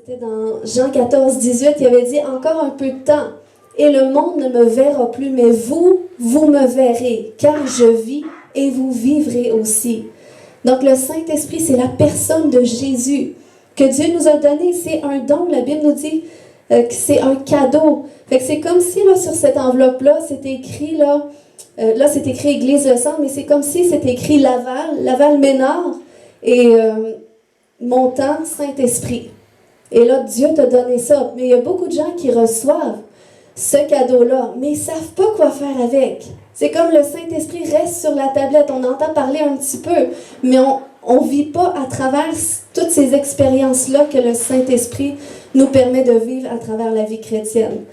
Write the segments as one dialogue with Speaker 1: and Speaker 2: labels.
Speaker 1: C'était dans Jean 14, 18, il avait dit « Encore un peu de temps, et le monde ne me verra plus, mais vous, vous me verrez, car je vis et vous vivrez aussi. » Donc le Saint-Esprit, c'est la personne de Jésus que Dieu nous a donné. C'est un don, la Bible nous dit que c'est un cadeau. Fait que c'est comme si là, sur cette enveloppe-là, c'était écrit, là c'est écrit Église Le Centre, mais c'est comme si c'était écrit Laval Ménard, et Montant, Saint-Esprit. Et là, Dieu t'a donné ça. Mais il y a beaucoup de gens qui reçoivent ce cadeau-là, mais ils ne savent pas quoi faire avec. C'est comme le Saint-Esprit reste sur la tablette. On entend parler un petit peu, mais on ne vit pas à travers toutes ces expériences-là que le Saint-Esprit nous permet de vivre à travers la vie chrétienne.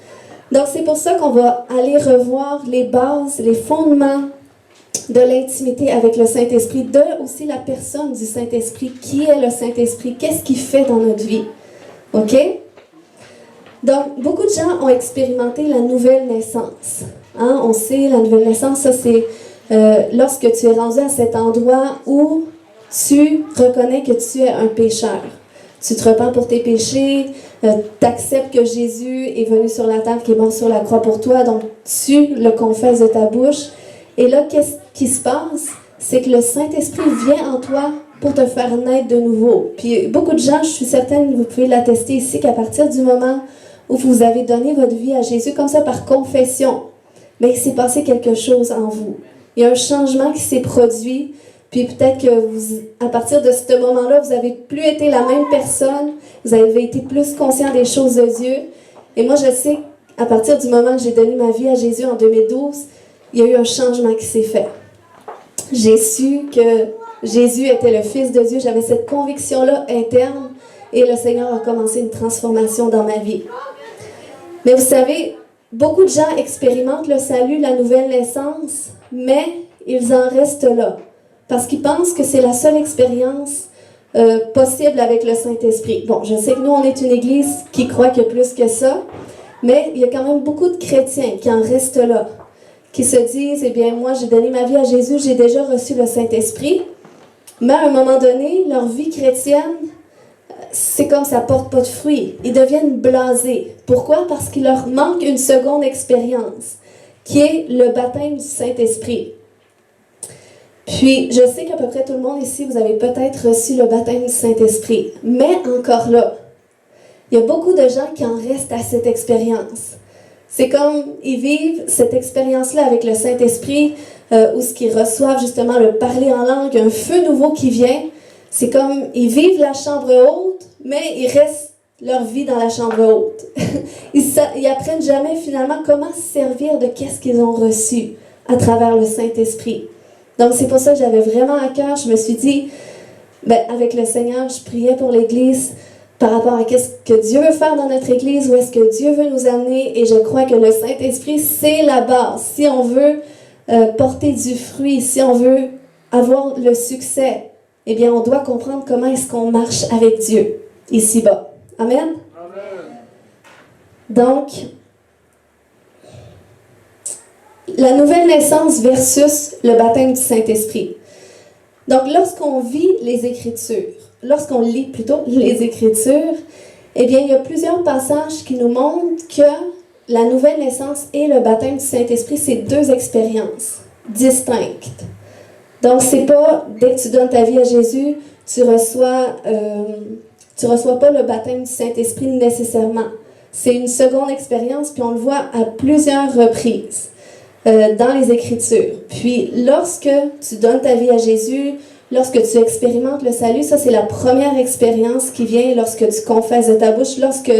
Speaker 1: Donc, c'est pour ça qu'on va aller revoir les bases, les fondements de l'intimité avec le Saint-Esprit, de aussi la personne du Saint-Esprit. Qui est le Saint-Esprit? Qu'est-ce qu'il fait dans notre vie? OK? Donc, beaucoup de gens ont expérimenté la nouvelle naissance. Hein? On sait, la nouvelle naissance, ça c'est lorsque tu es rendu à cet endroit où tu reconnais que tu es un pécheur. Tu te repens pour tes péchés, tu acceptes que Jésus est venu sur la terre, qu'il est mort sur la croix pour toi, donc tu le confesses de ta bouche. Et là, qu'est-ce qui se passe? C'est que le Saint-Esprit vient en toi pour te faire naître de nouveau. Puis beaucoup de gens, je suis certaine, vous pouvez l'attester ici, qu'à partir du moment où vous avez donné votre vie à Jésus, comme ça par confession, mais il s'est passé quelque chose en vous. Il y a un changement qui s'est produit, puis peut-être que à partir de ce moment-là, vous n'avez plus été la même personne, vous avez été plus conscient des choses de Dieu. Et moi, je sais qu'à partir du moment que j'ai donné ma vie à Jésus en 2012, il y a eu un changement qui s'est fait. J'ai su que Jésus était le Fils de Dieu, j'avais cette conviction-là interne, et le Seigneur a commencé une transformation dans ma vie. Mais vous savez, beaucoup de gens expérimentent le salut, la nouvelle naissance, mais ils en restent là, parce qu'ils pensent que c'est la seule expérience possible avec le Saint-Esprit. Bon, je sais que nous, on est une église qui croit qu'il y a plus que ça, mais il y a quand même beaucoup de chrétiens qui en restent là, qui se disent, eh bien, moi, j'ai donné ma vie à Jésus, j'ai déjà reçu le Saint-Esprit, mais à un moment donné, leur vie chrétienne, c'est comme ça porte pas de fruits. Ils deviennent blasés. Pourquoi? Parce qu'il leur manque une seconde expérience, qui est le baptême du Saint-Esprit. Puis, je sais qu'à peu près tout le monde ici, vous avez peut-être reçu le baptême du Saint-Esprit. Mais encore là, il y a beaucoup de gens qui en restent à cette expérience. C'est comme, ils vivent cette expérience-là avec le Saint-Esprit, où ce qu'ils reçoivent justement le parler en langue, un feu nouveau qui vient. C'est comme, ils vivent la chambre haute, mais ils restent leur vie dans la chambre haute. Ils apprennent jamais finalement comment se servir de qu'est-ce qu'ils ont reçu à travers le Saint-Esprit. Donc c'est pour ça que j'avais vraiment à cœur, je me suis dit, avec le Seigneur, je priais pour l'Église par rapport à qu'est-ce que Dieu veut faire dans notre Église, où est-ce que Dieu veut nous amener, et je crois que le Saint-Esprit, c'est la base. Si on veut porter du fruit, si on veut avoir le succès, eh bien, on doit comprendre comment est-ce qu'on marche avec Dieu, ici-bas. Amen? Amen. Donc, la nouvelle naissance versus le baptême du Saint-Esprit. Donc, lorsqu'on vit les Écritures, lorsqu'on lit plutôt les Écritures, eh bien, il y a plusieurs passages qui nous montrent que la nouvelle naissance et le baptême du Saint-Esprit, c'est deux expériences distinctes. Donc, c'est pas, dès que tu donnes ta vie à Jésus, tu reçois pas le baptême du Saint-Esprit nécessairement. C'est une seconde expérience, puis on le voit à plusieurs reprises dans les Écritures. Puis, lorsque tu donnes ta vie à Jésus, lorsque tu expérimentes le salut, ça, c'est la première expérience qui vient lorsque tu confesses de ta bouche. Lorsque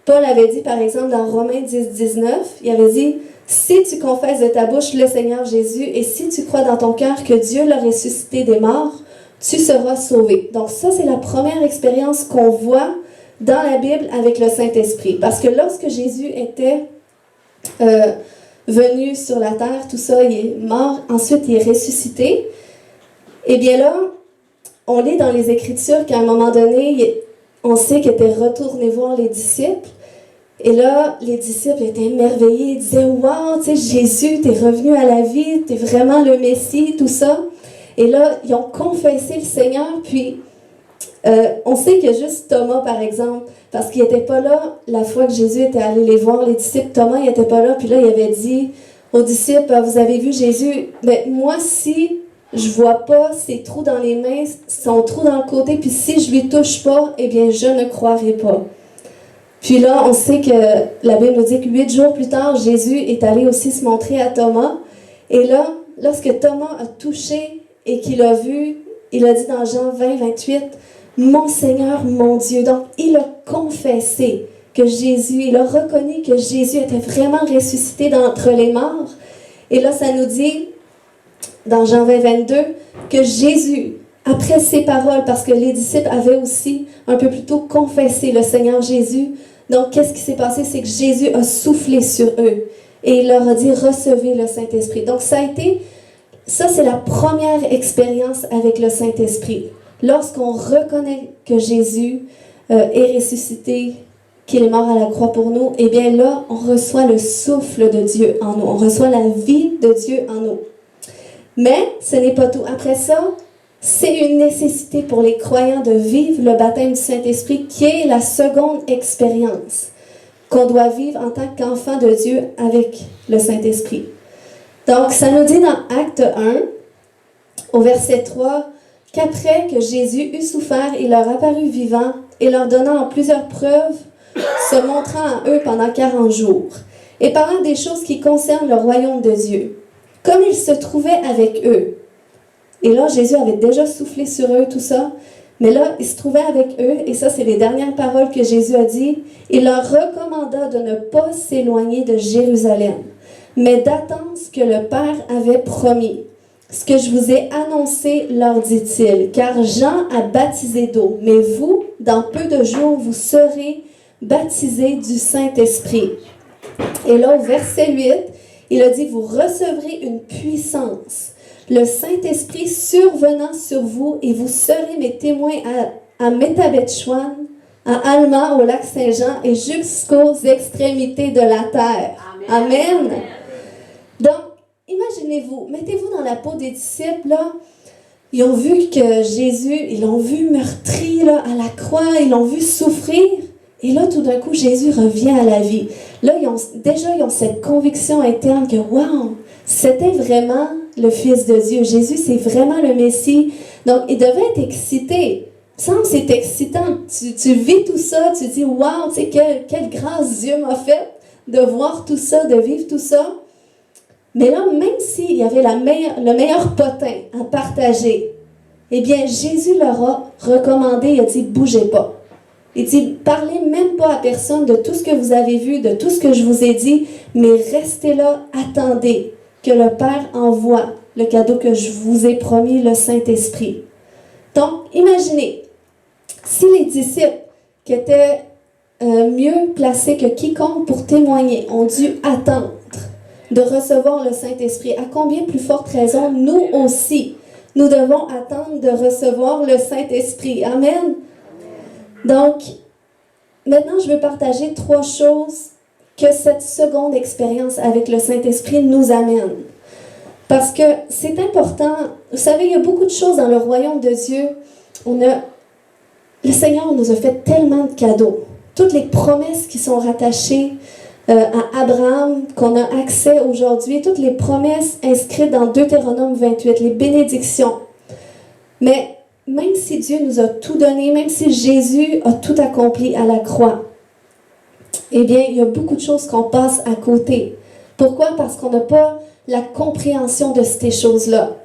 Speaker 1: Paul avait dit, par exemple, dans Romains 10, 19, il avait dit... Si tu confesses de ta bouche le Seigneur Jésus et si tu crois dans ton cœur que Dieu l'a ressuscité des morts, tu seras sauvé. Donc ça, c'est la première expérience qu'on voit dans la Bible avec le Saint-Esprit. Parce que lorsque Jésus était venu sur la terre, tout ça, il est mort, ensuite il est ressuscité. Et bien là, on lit dans les Écritures qu'à un moment donné, on sait qu'il était retourné voir les disciples. Et là, les disciples étaient émerveillés, ils disaient « Wow, tu sais, Jésus, t'es revenu à la vie, t'es vraiment le Messie, tout ça. » Et là, ils ont confessé le Seigneur, puis On sait que juste Thomas, par exemple, parce qu'il n'était pas là la fois que Jésus était allé les voir, les disciples, Thomas, il n'était pas là, puis là, il avait dit aux disciples, vous avez vu Jésus, mais moi, si je vois pas ses trous dans les mains, son trou dans le côté, puis si je lui touche pas, eh bien, je ne croirai pas. Puis là, on sait que la Bible nous dit que 8 jours plus tard, Jésus est allé aussi se montrer à Thomas. Et là, lorsque Thomas a touché et qu'il a vu, il a dit dans Jean 20, 28, « Mon Seigneur, mon Dieu ». Donc, il a confessé que Jésus, il a reconnu que Jésus était vraiment ressuscité d'entre les morts. Et là, ça nous dit, dans Jean 20, 22, que Jésus, après ces paroles, parce que les disciples avaient aussi un peu plus tôt confessé le Seigneur Jésus, donc qu'est-ce qui s'est passé? C'est que Jésus a soufflé sur eux et il leur a dit, recevez le Saint-Esprit. Donc ça c'est la première expérience avec le Saint-Esprit. Lorsqu'on reconnaît que Jésus est ressuscité, qu'il est mort à la croix pour nous, eh bien là, on reçoit le souffle de Dieu en nous. On reçoit la vie de Dieu en nous. Mais ce n'est pas tout. Après ça, c'est une nécessité pour les croyants de vivre le baptême du Saint-Esprit, qui est la seconde expérience qu'on doit vivre en tant qu'enfant de Dieu avec le Saint-Esprit. Donc, ça nous dit dans Acte 1, au verset 3, qu'après que Jésus eut souffert, il leur apparut vivant et leur donnant en plusieurs preuves, se montrant à eux pendant 40 jours, et parlant des choses qui concernent le royaume de Dieu. Comme il se trouvait avec eux, et là, Jésus avait déjà soufflé sur eux, tout ça. Mais là, il se trouvait avec eux, et ça, c'est les dernières paroles que Jésus a dit. Il leur recommanda de ne pas s'éloigner de Jérusalem, mais d'attendre ce que le Père avait promis. Ce que je vous ai annoncé, leur dit-il, car Jean a baptisé d'eau, mais vous, dans peu de jours, vous serez baptisés du Saint-Esprit. Et là, au verset 8, il a dit, vous recevrez une puissance. Le Saint-Esprit survenant sur vous, et vous serez mes témoins à Métabetchouan, à Alma, au lac Saint-Jean, et jusqu'aux extrémités de la terre. Amen. Amen. Donc, imaginez-vous, mettez-vous dans la peau des disciples, là. Ils ont vu que Jésus, ils l'ont vu meurtri là, à la croix, ils l'ont vu souffrir. Et là, tout d'un coup, Jésus revient à la vie. Là, ils ont cette conviction interne que, wow, c'était vraiment le Fils de Dieu. Jésus, c'est vraiment le Messie. Donc, il devait être excité. Il me semble que c'est excitant. Tu vis tout ça, tu dis, wow, tu sais, quelle grâce Dieu m'a faite de voir tout ça, de vivre tout ça. Mais là, même s'il y avait le meilleur potin à partager, eh bien, Jésus leur a recommandé, il a dit, bougez pas. Il dit, parlez même pas à personne de tout ce que vous avez vu, de tout ce que je vous ai dit, mais restez là, attendez que le Père envoie le cadeau que je vous ai promis, le Saint-Esprit. Donc, imaginez, si les disciples qui étaient mieux placés que quiconque pour témoigner ont dû attendre de recevoir le Saint-Esprit, à combien plus forte raison, nous aussi, nous devons attendre de recevoir le Saint-Esprit. Amen. Donc, maintenant, je veux partager 3 choses que cette seconde expérience avec le Saint-Esprit nous amène. Parce que c'est important. Vous savez, il y a beaucoup de choses dans le royaume de Dieu. Le Seigneur nous a fait tellement de cadeaux. Toutes les promesses qui sont rattachées à Abraham, qu'on a accès aujourd'hui, toutes les promesses inscrites dans Deutéronome 28, les bénédictions. Mais même si Dieu nous a tout donné, même si Jésus a tout accompli à la croix, eh bien, il y a beaucoup de choses qu'on passe à côté. Pourquoi? Parce qu'on n'a pas la compréhension de ces choses-là.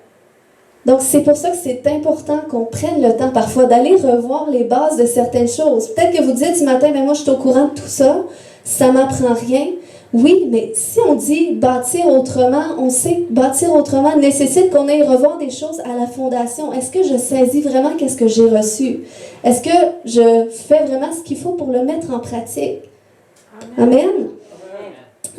Speaker 1: Donc, c'est pour ça que c'est important qu'on prenne le temps parfois d'aller revoir les bases de certaines choses. Peut-être que vous dites ce matin, mais moi, je suis au courant de tout ça, ça ne m'apprend rien. Oui, mais si on dit bâtir autrement, on sait que bâtir autrement nécessite qu'on aille revoir des choses à la fondation. Est-ce que je saisis vraiment qu'est-ce que j'ai reçu? Est-ce que je fais vraiment ce qu'il faut pour le mettre en pratique? Amen.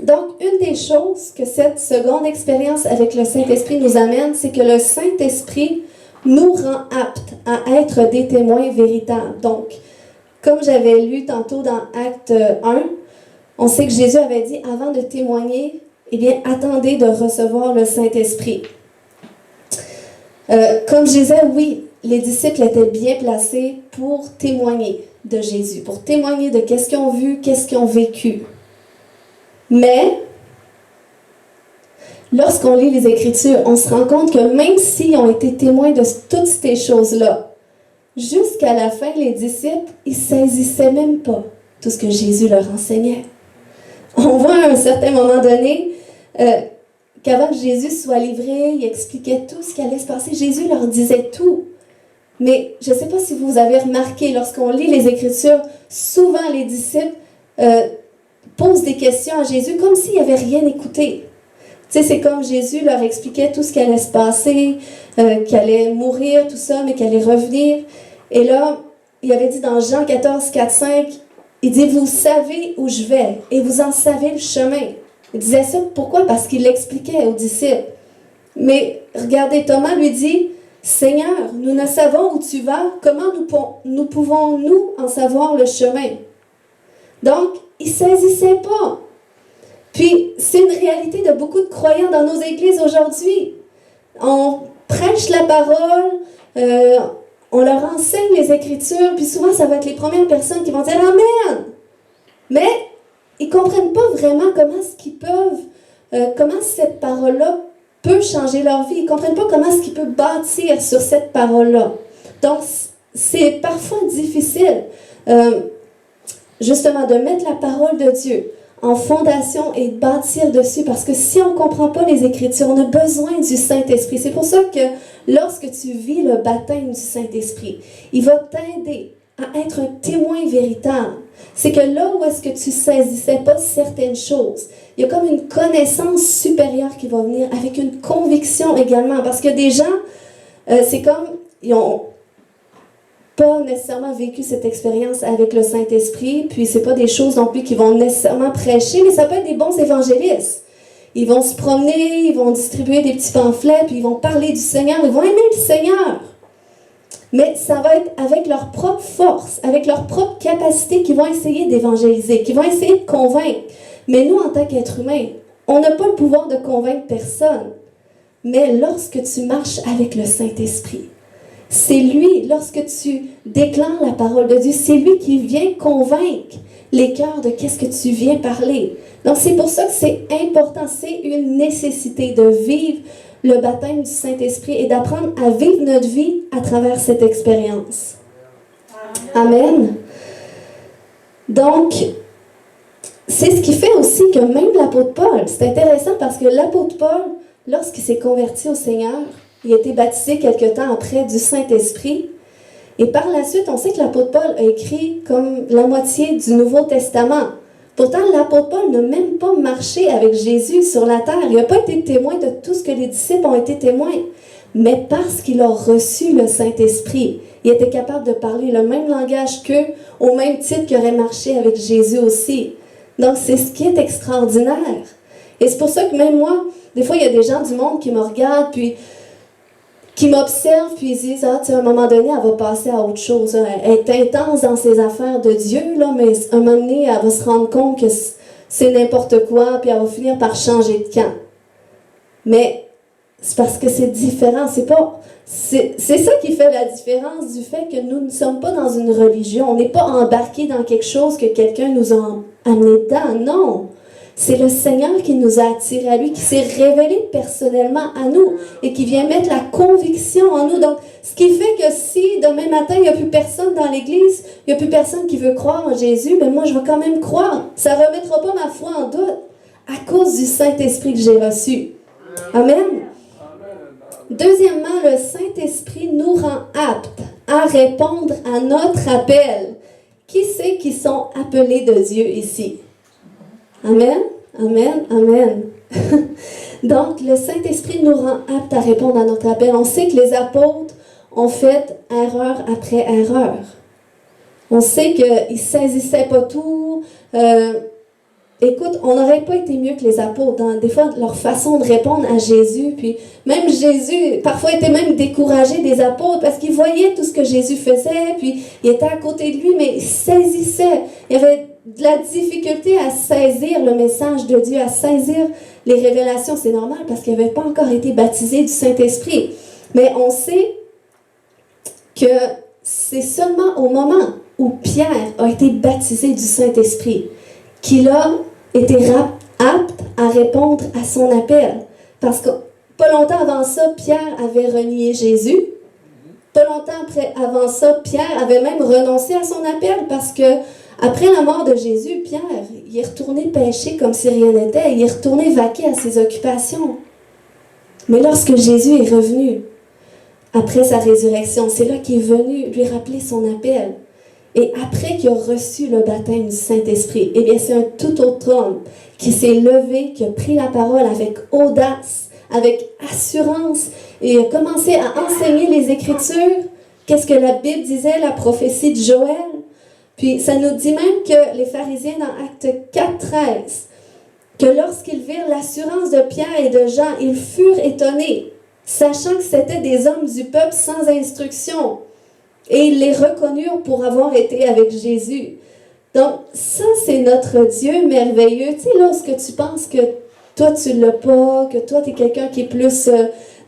Speaker 1: Donc, une des choses que cette seconde expérience avec le Saint-Esprit nous amène, c'est que le Saint-Esprit nous rend aptes à être des témoins véritables. Donc, comme j'avais lu tantôt dans Acte 1, on sait que Jésus avait dit, avant de témoigner, eh bien, attendez de recevoir le Saint-Esprit. Comme je disais, oui, les disciples étaient bien placés pour témoigner de Jésus, pour témoigner de qu'est-ce qu'ils ont vu, qu'est-ce qu'ils ont vécu. Mais, lorsqu'on lit les Écritures, on se rend compte que même s'ils ont été témoins de toutes ces choses-là, jusqu'à la fin, les disciples, ils ne saisissaient même pas tout ce que Jésus leur enseignait. On voit à un certain moment donné qu'avant que Jésus soit livré, il expliquait tout ce qui allait se passer. Jésus leur disait tout. Mais je ne sais pas si vous avez remarqué, lorsqu'on lit les Écritures, souvent les disciples posent des questions à Jésus comme s'ils n'avaient rien écouté. Tu sais, c'est comme Jésus leur expliquait tout ce qui allait se passer, qu'il allait mourir, tout ça, mais qu'il allait revenir. Et là, il avait dit dans Jean 14, 4, 5, il dit « Vous savez où je vais et vous en savez le chemin. » Il disait ça, pourquoi? Parce qu'il l'expliquait aux disciples. Mais regardez, Thomas lui dit « Seigneur, nous ne savons où tu vas, comment nous pouvons-nous en savoir le chemin? » Donc, il ne saisissait pas. Puis, c'est une réalité de beaucoup de croyants dans nos églises aujourd'hui. On prêche la parole, on leur enseigne les Écritures, puis souvent, ça va être les premières personnes qui vont dire « Amen! » Mais ils ne comprennent pas vraiment comment est-ce qu'ils peuvent, comment cette parole-là peut changer leur vie. Ils ne comprennent pas comment est-ce qu'ils peuvent bâtir sur cette parole-là. Donc, c'est parfois difficile, justement, de mettre la parole de Dieu en fondation et de bâtir dessus, parce que si on ne comprend pas les Écritures, on a besoin du Saint-Esprit. C'est pour ça que lorsque tu vis le baptême du Saint-Esprit, il va t'aider à être un témoin véritable. C'est que là où est-ce que tu ne saisissais pas certaines choses, il y a comme une connaissance supérieure qui va venir avec une conviction également. Parce que des gens, c'est comme, ils n'ont pas nécessairement vécu cette expérience avec le Saint-Esprit, puis c'est pas des choses non plus qu'ils vont nécessairement prêcher, mais ça peut être des bons évangélistes. Ils vont se promener, ils vont distribuer des petits pamphlets, puis ils vont parler du Seigneur, ils vont aimer le Seigneur. Mais ça va être avec leur propre force, avec leur propre capacité qu'ils vont essayer d'évangéliser, qu'ils vont essayer de convaincre. Mais nous, en tant qu'êtres humains, on n'a pas le pouvoir de convaincre personne. Mais lorsque tu marches avec le Saint-Esprit, c'est lui, lorsque tu déclares la parole de Dieu, c'est lui qui vient convaincre les cœurs de qu'est-ce que tu viens parler. Donc c'est pour ça que c'est important, c'est une nécessité de vivre le baptême du Saint-Esprit et d'apprendre à vivre notre vie à travers cette expérience. Amen. Donc, c'est ce qui fait aussi que même l'apôtre Paul, c'est intéressant parce que l'apôtre Paul, lorsqu'il s'est converti au Seigneur, il a été baptisé quelque temps après du Saint-Esprit. Et par la suite, on sait que l'apôtre Paul a écrit comme la moitié du Nouveau Testament. Pourtant, l'apôtre Paul n'a même pas marché avec Jésus sur la terre. Il n'a pas été témoin de tout ce que les disciples ont été témoins. Mais parce qu'il a reçu le Saint-Esprit, il était capable de parler le même langage qu'eux, au même titre qu'il aurait marché avec Jésus aussi. Donc, c'est ce qui est extraordinaire. Et c'est pour ça que même moi, des fois, il y a des gens du monde qui me regardent, puis qui m'observent, puis ils disent « Ah, tu sais, à un moment donné, elle va passer à autre chose. Elle est intense dans ses affaires de Dieu, là, mais à un moment donné, elle va se rendre compte que c'est n'importe quoi, puis elle va finir par changer de camp. » Mais c'est parce que c'est différent. C'est ça qui fait la différence du fait que nous ne sommes pas dans une religion. On n'est pas embarqué dans quelque chose que quelqu'un nous a amené dedans. Non. C'est le Seigneur qui nous a attirés à lui, qui s'est révélé personnellement à nous et qui vient mettre la conviction en nous. Donc, ce qui fait que si demain matin, il n'y a plus personne dans l'Église, il n'y a plus personne qui veut croire en Jésus, ben moi, je vais quand même croire. Ça ne remettra pas ma foi en doute à cause du Saint-Esprit que j'ai reçu. Amen. Deuxièmement, le Saint-Esprit nous rend aptes à répondre à notre appel. Qui c'est qui sont appelés de Dieu ici? Amen, amen, amen. Donc, le Saint-Esprit nous rend aptes à répondre à notre appel. On sait que les apôtres ont fait erreur après erreur. On sait qu'ils ne saisissaient pas tout. Écoute, on n'aurait pas été mieux que les apôtres dans des fois leur façon de répondre à Jésus. Puis même Jésus, parfois, était même découragé des apôtres parce qu'ils voyaient tout ce que Jésus faisait. Puis il était à côté de lui, mais il saisissait. Il y avait de la difficulté à saisir le message de Dieu, à saisir les révélations. C'est normal parce qu'ils n'avaient pas encore été baptisés du Saint-Esprit. Mais on sait que c'est seulement au moment où Pierre a été baptisé du Saint-Esprit qu'il a été apte à répondre à son appel. Parce que pas longtemps avant ça, Pierre avait renié Jésus. Pas longtemps avant ça, Pierre avait même renoncé à son appel parce que après la mort de Jésus, Pierre, il est retourné pêcher comme si rien n'était. Il est retourné vaquer à ses occupations. Mais lorsque Jésus est revenu, après sa résurrection, c'est là qu'il est venu lui rappeler son appel. Et après qu'il a reçu le baptême du Saint-Esprit, eh bien, c'est un tout autre homme qui s'est levé, qui a pris la parole avec audace, avec assurance, et a commencé à enseigner les Écritures. Qu'est-ce que la Bible disait, la prophétie de Joël? Puis ça nous dit même que les pharisiens dans Actes 4:13, que lorsqu'ils virent l'assurance de Pierre et de Jean, ils furent étonnés, sachant que c'étaient des hommes du peuple sans instruction. Et ils les reconnurent pour avoir été avec Jésus. Donc, ça, c'est notre Dieu merveilleux. Tu sais, lorsque tu penses que toi, tu ne l'as pas, que toi, tu es quelqu'un qui est plus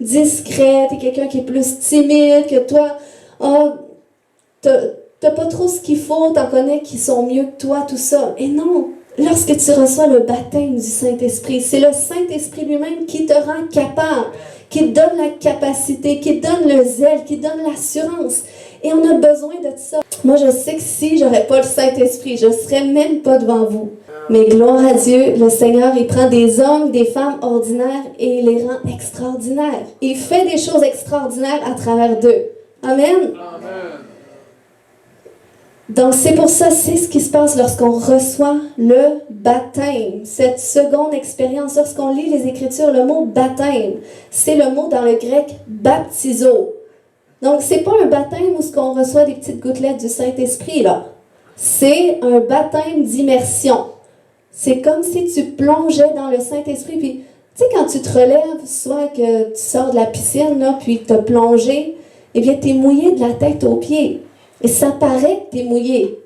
Speaker 1: discret, tu es quelqu'un qui est plus timide, que toi, tu n'as pas trop ce qu'il faut, tu en connais qui sont mieux que toi, tout ça. Et non, lorsque tu reçois le baptême du Saint-Esprit, c'est le Saint-Esprit lui-même qui te rend capable, qui te donne la capacité, qui te donne le zèle, qui te donne l'assurance. Et on a besoin de ça. Moi, je sais que si j'aurais pas le Saint-Esprit, je serais même pas devant vous. Mais gloire à Dieu, le Seigneur, il prend des hommes, des femmes ordinaires et il les rend extraordinaires. Il fait des choses extraordinaires à travers d'eux. Amen. Amen. Donc, c'est pour ça, c'est ce qui se passe lorsqu'on reçoit le baptême. Cette seconde expérience, lorsqu'on lit les Écritures, le mot baptême, c'est le mot dans le grec baptizo. Donc, c'est pas un baptême où on reçoit des petites gouttelettes du Saint-Esprit, là. C'est un baptême d'immersion. C'est comme si tu plongeais dans le Saint-Esprit. Puis, tu sais, quand tu te relèves, soit que tu sors de la piscine, là, puis tu as plongé, eh bien, tu es mouillé de la tête aux pieds. Et ça paraît que tu es mouillé.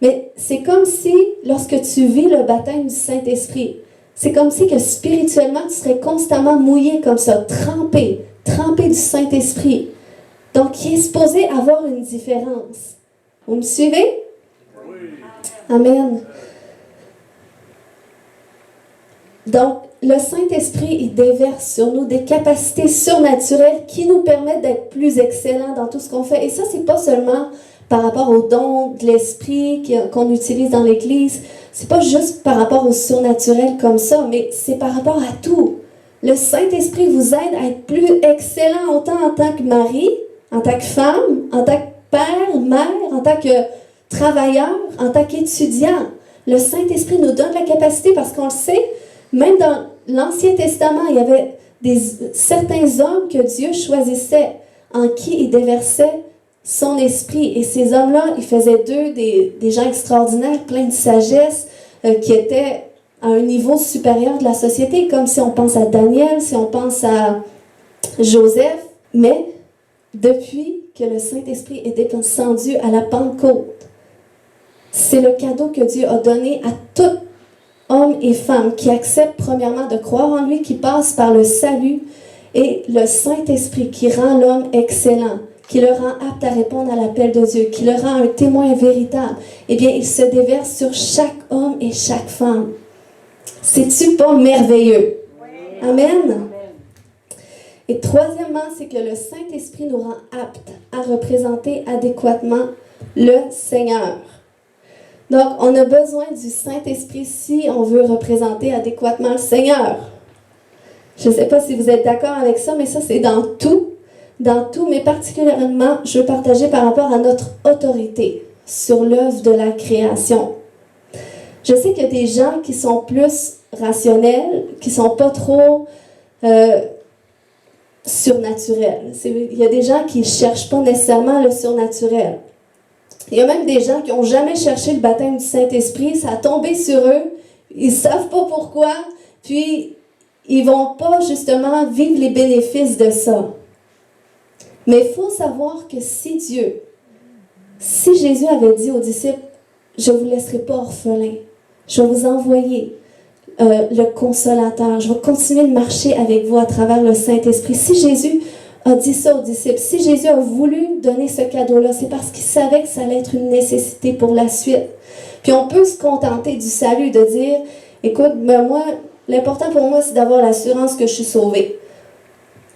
Speaker 1: Mais c'est comme si, lorsque tu vis le baptême du Saint-Esprit, c'est comme si que spirituellement, tu serais constamment mouillé comme ça, trempé du Saint-Esprit. Donc, il est supposé avoir une différence. Vous me suivez? Oui. Amen. Donc, le Saint-Esprit, il déverse sur nous des capacités surnaturelles qui nous permettent d'être plus excellents dans tout ce qu'on fait. Et ça, c'est pas seulement par rapport aux dons de l'Esprit qu'on utilise dans l'Église. C'est pas juste par rapport au surnaturel comme ça, mais c'est par rapport à tout. Le Saint-Esprit vous aide à être plus excellent autant en tant que mari, en tant que femme, en tant que père, mère, en tant que travailleur, en tant qu'étudiant. Le Saint-Esprit nous donne la capacité parce qu'on le sait, même dans l'Ancien Testament, il y avait certains hommes que Dieu choisissait, en qui il déversait son esprit. Et ces hommes-là, ils faisaient d'eux des gens extraordinaires, pleins de sagesse, qui étaient à un niveau supérieur de la société, comme si on pense à Daniel, si on pense à Joseph. Mais depuis que le Saint-Esprit est descendu à la Pentecôte, c'est le cadeau que Dieu a donné à tout homme et femme qui acceptent premièrement de croire en lui, qui passe par le salut et le Saint-Esprit qui rend l'homme excellent, qui le rend apte à répondre à l'appel de Dieu, qui le rend un témoin véritable. Eh bien, il se déverse sur chaque homme et chaque femme. C'est-tu pas merveilleux? Oui. Amen. Et troisièmement, c'est que le Saint-Esprit nous rend aptes à représenter adéquatement le Seigneur. Donc, on a besoin du Saint-Esprit si on veut représenter adéquatement le Seigneur. Je ne sais pas si vous êtes d'accord avec ça, mais ça, c'est dans tout, mais particulièrement, je veux partager par rapport à notre autorité sur l'œuvre de la création. Je sais qu'il y a des gens qui sont plus rationnels, qui ne sont pas trop surnaturels. Il y a des gens qui ne cherchent pas nécessairement le surnaturel. Il y a même des gens qui n'ont jamais cherché le baptême du Saint-Esprit, ça a tombé sur eux, ils ne savent pas pourquoi, puis ils ne vont pas justement vivre les bénéfices de ça. Mais il faut savoir que si Jésus avait dit aux disciples, « Je ne vous laisserai pas orphelins, je vais vous envoyer le Consolateur, je vais continuer de marcher avec vous à travers le Saint-Esprit. » Si Jésus a dit ça aux disciples. Si Jésus a voulu donner ce cadeau-là, c'est parce qu'il savait que ça allait être une nécessité pour la suite. Puis on peut se contenter du salut, de dire, écoute, ben moi, l'important pour moi, c'est d'avoir l'assurance que je suis sauvé.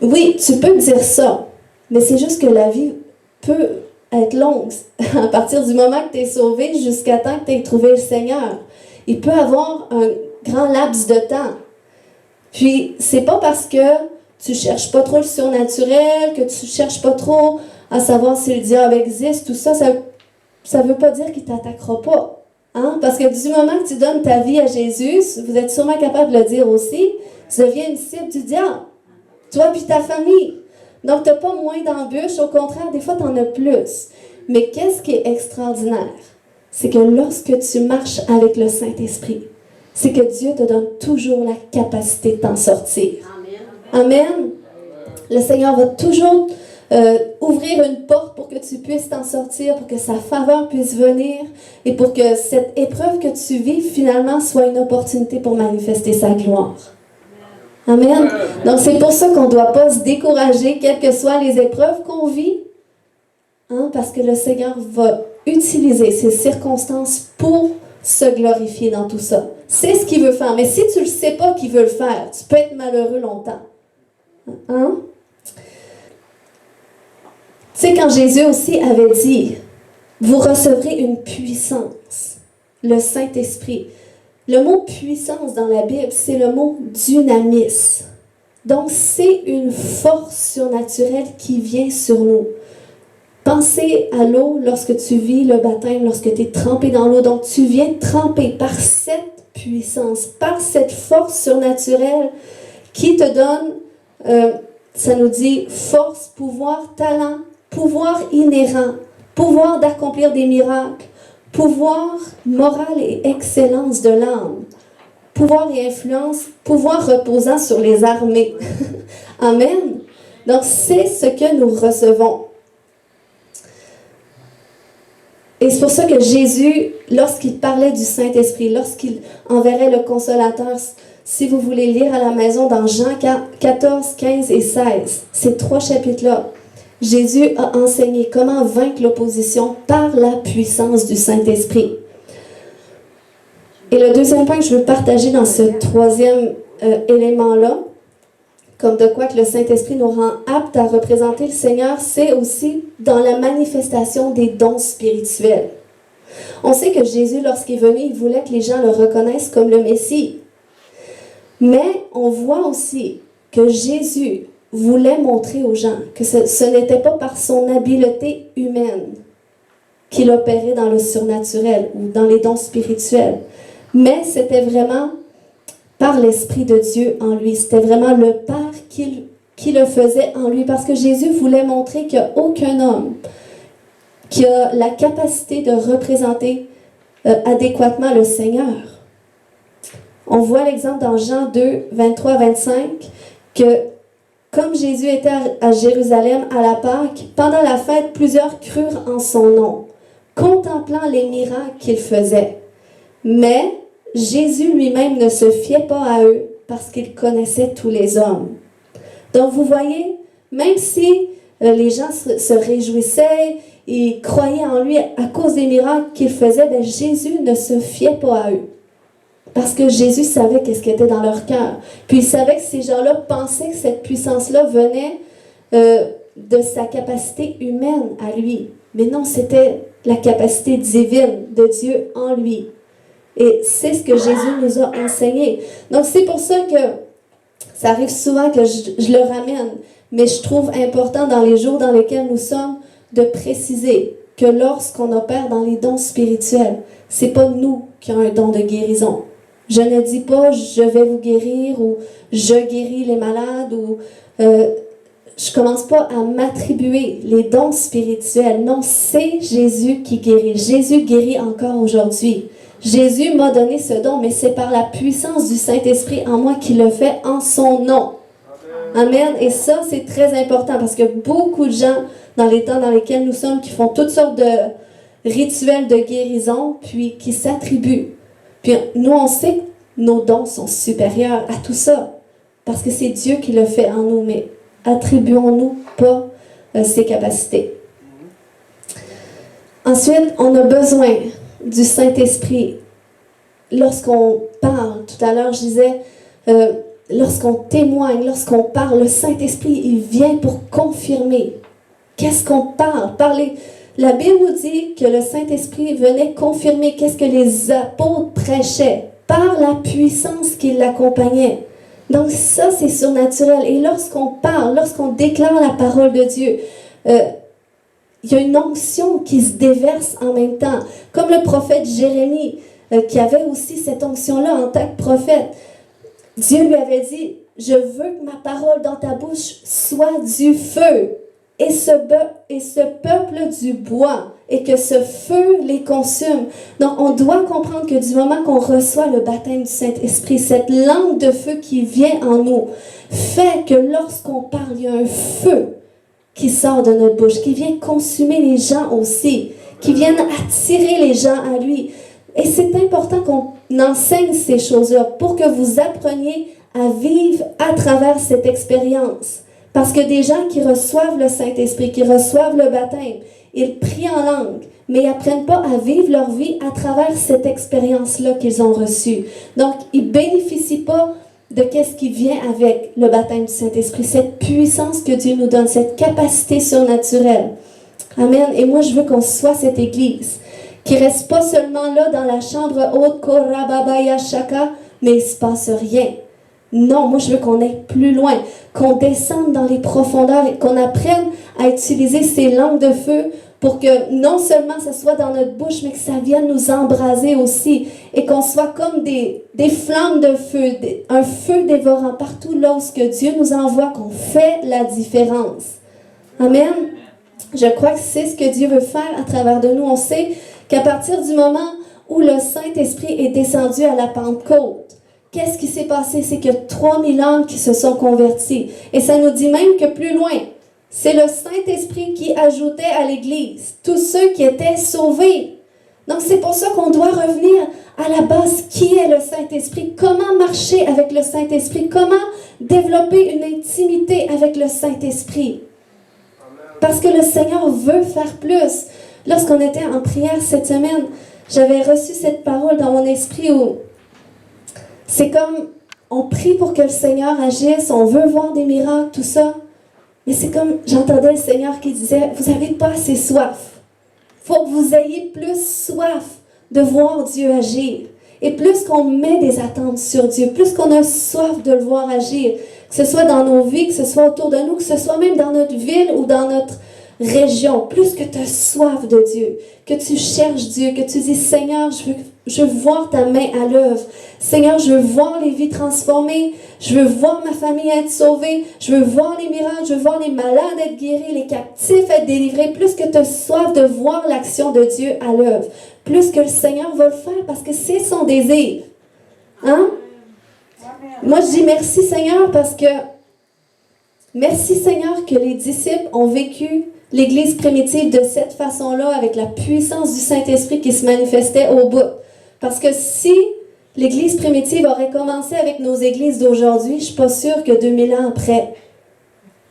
Speaker 1: Oui, tu peux dire ça, mais c'est juste que la vie peut être longue à partir du moment que tu es sauvé jusqu'à temps que tu aies trouvé le Seigneur. Il peut avoir un grand laps de temps. Puis, c'est pas parce que tu cherches pas trop le surnaturel, que tu cherches pas trop à savoir si le diable existe, tout ça, ça veut pas dire qu'il t'attaquera pas. Hein? Parce que du moment que tu donnes ta vie à Jésus, vous êtes sûrement capable de le dire aussi, tu deviens une cible du diable. Toi puis ta famille. Donc, tu n'as pas moins d'embûches. Au contraire, des fois, tu en as plus. Mais qu'est-ce qui est extraordinaire? C'est que lorsque tu marches avec le Saint-Esprit, c'est que Dieu te donne toujours la capacité de t'en sortir. Amen. Amen. Le Seigneur va toujours ouvrir une porte pour que tu puisses t'en sortir, pour que sa faveur puisse venir et pour que cette épreuve que tu vis, finalement, soit une opportunité pour manifester sa gloire. Amen. Donc, c'est pour ça qu'on ne doit pas se décourager, quelles que soient les épreuves qu'on vit, hein, parce que le Seigneur va utiliser ces circonstances pour se glorifier dans tout ça. C'est ce qu'il veut faire. Mais si tu ne sais pas qu'il veut le faire, tu peux être malheureux longtemps. Hein? Tu sais, quand Jésus aussi avait dit, vous recevrez une puissance, le Saint-Esprit. Le mot puissance dans la Bible, c'est le mot dynamis. Donc, c'est une force surnaturelle qui vient sur nous. Pensez à l'eau lorsque tu vis le baptême, lorsque tu es trempé dans l'eau. Donc, tu viens tremper par cette puissance, par cette force surnaturelle qui te donne, ça nous dit, force, pouvoir, talent, pouvoir inhérent, pouvoir d'accomplir des miracles, pouvoir moral et excellence de l'âme, pouvoir et influence, pouvoir reposant sur les armées. Amen. Donc, c'est ce que nous recevons. Et c'est pour ça que Jésus, lorsqu'il parlait du Saint-Esprit, lorsqu'il enverrait le Consolateur, si vous voulez lire à la maison dans Jean 14, 15 et 16, ces 3 chapitres-là, Jésus a enseigné comment vaincre l'opposition par la puissance du Saint-Esprit. Et le deuxième point que je veux partager dans ce troisième élément-là, comme de quoi que le Saint-Esprit nous rend aptes à représenter le Seigneur, c'est aussi dans la manifestation des dons spirituels. On sait que Jésus, lorsqu'il est venu, il voulait que les gens le reconnaissent comme le Messie. Mais on voit aussi que Jésus voulait montrer aux gens que ce n'était pas par son habileté humaine qu'il opérait dans le surnaturel ou dans les dons spirituels, mais c'était vraiment par l'Esprit de Dieu en lui. C'était vraiment le Père qui le faisait en lui, parce que Jésus voulait montrer qu'il n'y a aucun homme qui a la capacité de représenter adéquatement le Seigneur. On voit l'exemple dans Jean 2, 23-25, que comme Jésus était à Jérusalem à la Pâque, pendant la fête, plusieurs crurent en son nom, contemplant les miracles qu'il faisait. Mais Jésus lui-même ne se fiait pas à eux parce qu'il connaissait tous les hommes. Donc vous voyez, même si les gens se réjouissaient et croyaient en lui à cause des miracles qu'il faisait, bien, Jésus ne se fiait pas à eux. Parce que Jésus savait qu'est-ce qui était dans leur cœur. Puis il savait que ces gens-là pensaient que cette puissance-là venait de sa capacité humaine à lui. Mais non, c'était la capacité divine de Dieu en lui. Et c'est ce que Jésus nous a enseigné. Donc c'est pour ça que ça arrive souvent que je le ramène. Mais je trouve important dans les jours dans lesquels nous sommes de préciser que lorsqu'on opère dans les dons spirituels, c'est pas nous qui avons un don de guérison. Je ne dis pas « je vais vous guérir » ou « je guéris les malades » ou je commence pas à m'attribuer les dons spirituels. Non, c'est Jésus qui guérit. Jésus guérit encore aujourd'hui. Jésus m'a donné ce don, mais c'est par la puissance du Saint-Esprit en moi qui le fait en son nom. Amen. Et ça, c'est très important parce que beaucoup de gens, dans les temps dans lesquels nous sommes, qui font toutes sortes de rituels de guérison, puis qui s'attribuent. Puis nous, on sait que nos dons sont supérieurs à tout ça, parce que c'est Dieu qui le fait en nous. Mais attribuons-nous pas ces capacités. Ensuite, on a besoin du Saint-Esprit. Lorsqu'on parle, tout à l'heure je disais, lorsqu'on témoigne, lorsqu'on parle, le Saint-Esprit, il vient pour confirmer. Qu'est-ce qu'on parle? Parler. La Bible nous dit que le Saint-Esprit venait confirmer qu'est-ce que les apôtres prêchaient par la puissance qui l'accompagnait. Donc ça, c'est surnaturel. Et lorsqu'on parle, lorsqu'on déclare la parole de Dieu, il y a une onction qui se déverse en même temps. Comme le prophète Jérémie, qui avait aussi cette onction-là en tant que prophète. Dieu lui avait dit, « Je veux que ma parole dans ta bouche soit du feu, et ce peuple du bois, et que ce feu les consume. » Donc, on doit comprendre que du moment qu'on reçoit le baptême du Saint-Esprit, cette langue de feu qui vient en nous, fait que lorsqu'on parle, il y a un feu qui sort de notre bouche, qui vient consumer les gens aussi, qui viennent attirer les gens à lui. Et c'est important qu'on enseigne ces choses-là pour que vous appreniez à vivre à travers cette expérience. Parce que des gens qui reçoivent le Saint-Esprit, qui reçoivent le baptême, ils prient en langue, mais ils n'apprennent pas à vivre leur vie à travers cette expérience-là qu'ils ont reçue. Donc, ils ne bénéficient pas de qu'est-ce qui vient avec le baptême du Saint-Esprit, cette puissance que Dieu nous donne, cette capacité surnaturelle. Amen. Et moi, je veux qu'on soit cette Église qui ne reste pas seulement là dans la chambre haute, Korababaya Shaka, mais il ne se passe rien. Non, moi je veux qu'on aille plus loin, qu'on descende dans les profondeurs et qu'on apprenne à utiliser ces langues de feu pour que non seulement ça soit dans notre bouche, mais que ça vienne nous embraser aussi et qu'on soit comme des flammes de feu, un feu dévorant partout là où ce que Dieu nous envoie, qu'on fait la différence. Amen. Je crois que c'est ce que Dieu veut faire à travers de nous. On sait qu'à partir du moment où le Saint-Esprit est descendu à la Pentecôte, qu'est-ce qui s'est passé? C'est que 3000 âmes qui se sont convertis. Et ça nous dit même que plus loin, c'est le Saint-Esprit qui ajoutait à l'Église tous ceux qui étaient sauvés. Donc c'est pour ça qu'on doit revenir à la base. Qui est le Saint-Esprit? Comment marcher avec le Saint-Esprit? Comment développer une intimité avec le Saint-Esprit? Parce que le Seigneur veut faire plus. Lorsqu'on était en prière cette semaine, j'avais reçu cette parole dans mon esprit où c'est comme, on prie pour que le Seigneur agisse, on veut voir des miracles, tout ça. Mais c'est comme, j'entendais le Seigneur qui disait, vous n'avez pas assez soif. Il faut que vous ayez plus soif de voir Dieu agir. Et plus qu'on met des attentes sur Dieu, plus qu'on a soif de le voir agir, que ce soit dans nos vies, que ce soit autour de nous, que ce soit même dans notre ville ou dans notre région, plus que tu as soif de Dieu, que tu cherches Dieu, que tu dis, Seigneur, je veux voir ta main à l'œuvre. Seigneur, je veux voir les vies transformées, je veux voir ma famille être sauvée, je veux voir les miracles, je veux voir les malades être guéris, les captifs être délivrés, plus que tu as soif de voir l'action de Dieu à l'œuvre, plus que le Seigneur va le faire parce que c'est son désir. Hein? Moi, je dis merci Seigneur parce que merci Seigneur que les disciples ont vécu l'Église primitive de cette façon-là, avec la puissance du Saint-Esprit qui se manifestait au bout. Parce que si l'Église primitive aurait commencé avec nos églises d'aujourd'hui, je ne suis pas sûre que 2000 ans après,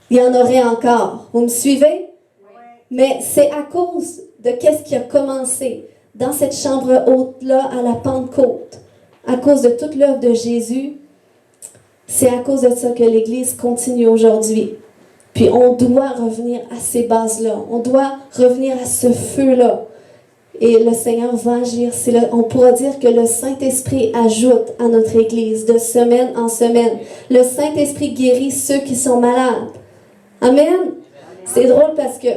Speaker 1: il y en aurait encore. Vous me suivez? Mais c'est à cause de qu'est-ce qui a commencé dans cette chambre haute-là à la Pentecôte, à cause de toute l'œuvre de Jésus. C'est à cause de ça que l'Église continue aujourd'hui. Puis on doit revenir à ces bases-là. On doit revenir à ce feu-là. Et le Seigneur va agir. On pourra dire que le Saint-Esprit ajoute à notre Église de semaine en semaine. Le Saint-Esprit guérit ceux qui sont malades. Amen. C'est drôle parce que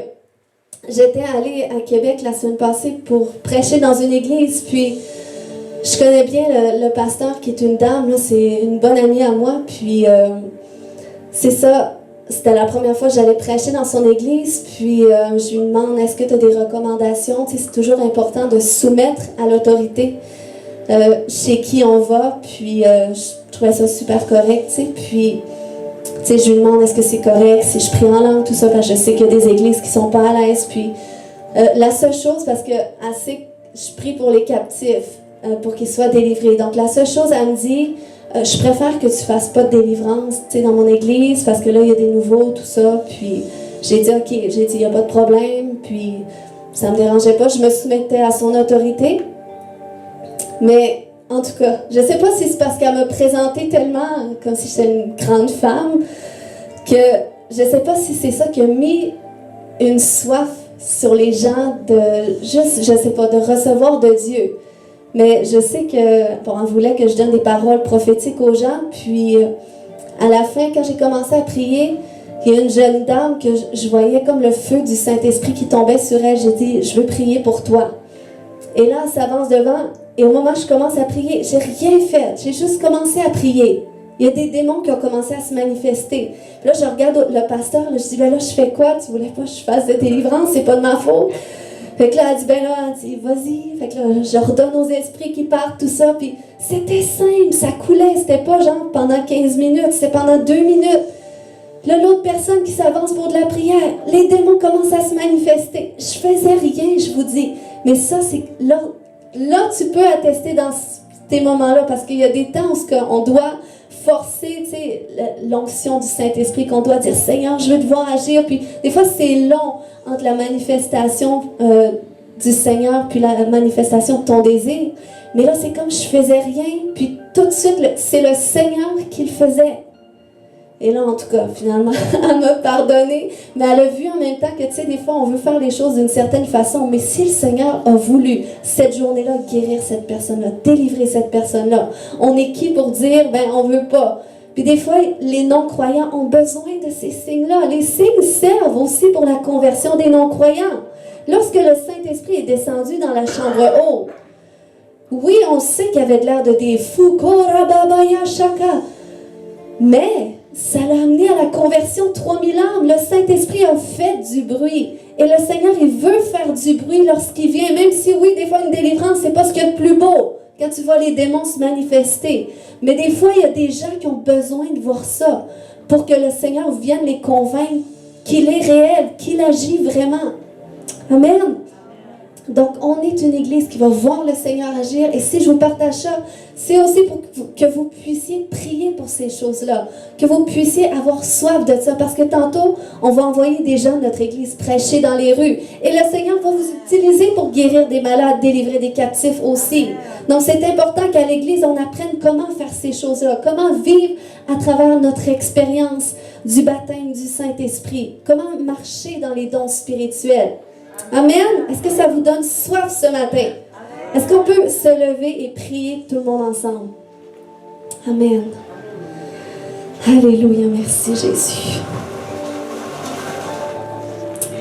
Speaker 1: j'étais allée à Québec la semaine passée pour prêcher dans une église. Puis je connais bien le pasteur qui est une dame. C'est une bonne amie à moi. Puis c'est ça. C'était la première fois que j'allais prêcher dans son église, puis je lui demande, est-ce que tu as des recommandations? Tu sais, c'est toujours important de se soumettre à l'autorité chez qui on va, puis je trouvais ça super correct, tu sais, puis tu sais, je lui demande, est-ce que c'est correct si je prie en langue, tout ça, parce que je sais qu'il y a des églises qui sont pas à l'aise, puis la seule chose, parce que je prie pour les captifs, pour qu'ils soient délivrés, donc la seule chose, elle me dit, je préfère que tu fasses pas de délivrance, tu sais, dans mon église, parce que là, il y a des nouveaux, tout ça. Puis j'ai dit, OK, j'ai dit, il n'y a pas de problème. Puis ça me dérangeait pas, je me soumettais à son autorité. Mais en tout cas, je sais pas si c'est parce qu'elle me présentait tellement comme si j'étais une grande femme, que je sais pas si c'est ça qui a mis une soif sur les gens de juste, je sais pas, de recevoir de Dieu. Mais je sais que, bon, on voulait que je donne des paroles prophétiques aux gens, puis à la fin, quand j'ai commencé à prier, il y a une jeune dame que je voyais comme le feu du Saint-Esprit qui tombait sur elle. J'ai dit, je veux prier pour toi. Et là, elle s'avance devant, et au moment où je commence à prier, j'ai rien fait, j'ai juste commencé à prier. Il y a des démons qui ont commencé à se manifester. Puis là, je regarde le pasteur, là, je dis, ben là, je fais quoi? Tu voulais pas que je fasse de délivrance? C'est pas de ma faute. Fait que là, elle dit, ben là, elle dit, vas-y. Fait que là, je redonne aux esprits qui partent, tout ça. Puis c'était simple, ça coulait. C'était pas genre pendant 15 minutes, c'était pendant 2 minutes. Puis là, l'autre personne qui s'avance pour de la prière, les démons commencent à se manifester. Je faisais rien, je vous dis. Mais ça, c'est là, tu peux attester dans ces moments-là, parce qu'il y a des temps où on doit forcer, tu sais, l'onction du Saint-Esprit, qu'on doit dire, Seigneur, je veux te voir agir. Puis des fois, c'est long entre la manifestation du Seigneur puis la manifestation de ton désir. Mais là, c'est comme je faisais rien, puis tout de suite, c'est le Seigneur qui le faisait. Et là, en tout cas, finalement, elle m'a pardonné, mais elle a vu en même temps que, tu sais, des fois, on veut faire les choses d'une certaine façon, mais si le Seigneur a voulu, cette journée-là, guérir cette personne-là, délivrer cette personne-là, on est qui pour dire, ben, on veut pas? Puis des fois, les non-croyants ont besoin de ces signes-là. Les signes servent aussi pour la conversion des non-croyants. Lorsque le Saint-Esprit est descendu dans la chambre haute, oui, on sait qu'il y avait de l'air de des fous, Korababaya Shaka, mais ça l'a amené à la conversion de 3000 âmes. Le Saint-Esprit a fait du bruit. Et le Seigneur, il veut faire du bruit lorsqu'il vient. Même si, oui, des fois, une délivrance, c'est pas ce qu'il y a de plus beau. Quand tu vois les démons se manifester. Mais des fois, il y a des gens qui ont besoin de voir ça pour que le Seigneur vienne les convaincre qu'il est réel, qu'il agit vraiment. Amen. Donc, on est une église qui va voir le Seigneur agir. Et si je vous partage ça, c'est aussi pour que vous puissiez prier pour ces choses-là. Que vous puissiez avoir soif de ça. Parce que tantôt, on va envoyer des gens de notre église prêcher dans les rues. Et le Seigneur va vous utiliser pour guérir des malades, délivrer des captifs aussi. Donc, c'est important qu'à l'église, on apprenne comment faire ces choses-là. Comment vivre à travers notre expérience du baptême du Saint-Esprit. Comment marcher dans les dons spirituels. Amen. Est-ce que ça vous donne soif ce matin? Est-ce qu'on peut se lever et prier tout le monde ensemble? Amen. Alléluia. Merci Jésus.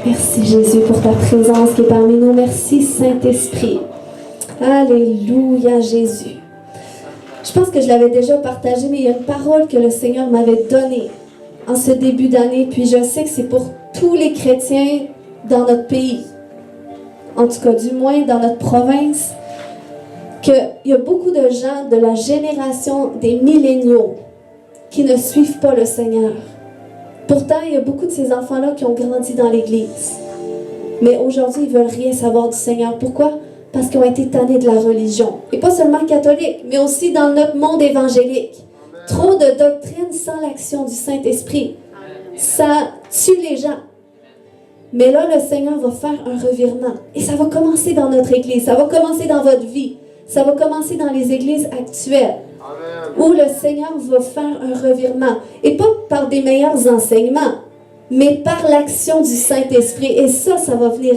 Speaker 1: Merci Jésus pour ta présence qui est parmi nous. Merci Saint-Esprit. Alléluia Jésus. Je pense que je l'avais déjà partagé, mais il y a une parole que le Seigneur m'avait donnée en ce début d'année. Puis je sais que c'est pour tous les chrétiens dans notre pays, en tout cas du moins dans notre province, qu'il y a beaucoup de gens de la génération des milléniaux qui ne suivent pas le Seigneur. Pourtant, il y a beaucoup de ces enfants-là qui ont grandi dans l'Église. Mais aujourd'hui, ils ne veulent rien savoir du Seigneur. Pourquoi? Parce qu'ils ont été tannés de la religion. Et pas seulement catholique, mais aussi dans notre monde évangélique. Trop de doctrines sans l'action du Saint-Esprit. Ça tue les gens. Mais là, le Seigneur va faire un revirement. Et ça va commencer dans notre Église. Ça va commencer dans votre vie. Ça va commencer dans les églises actuelles. Amen. Où le Seigneur va faire un revirement. Et pas par des meilleurs enseignements, mais par l'action du Saint-Esprit. Et ça va venir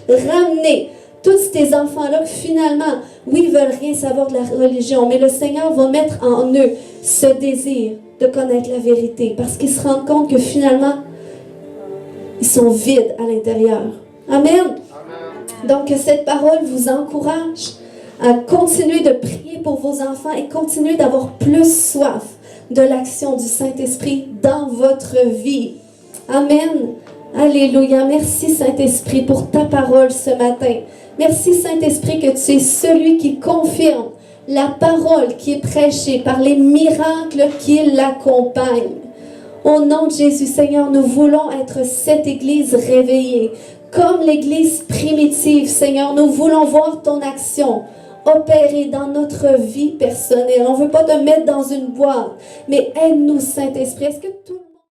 Speaker 1: ramener tous ces enfants-là qui finalement, oui, ils veulent rien savoir de la religion, mais le Seigneur va mettre en eux ce désir de connaître la vérité. Parce qu'ils se rendent compte que finalement, ils sont vides à l'intérieur. Amen. Amen. Donc, que cette parole vous encourage à continuer de prier pour vos enfants et continuer d'avoir plus soif de l'action du Saint-Esprit dans votre vie. Amen. Alléluia. Merci Saint-Esprit pour ta parole ce matin. Merci Saint-Esprit que tu es celui qui confirme la parole qui est prêchée par les miracles qui l'accompagnent. Au nom de Jésus, Seigneur, nous voulons être cette Église réveillée. Comme l'Église primitive, Seigneur, nous voulons voir ton action. opérer dans notre vie personnelle. On ne veut pas te mettre dans une boîte, mais aide-nous, Saint-Esprit. Est-ce que tout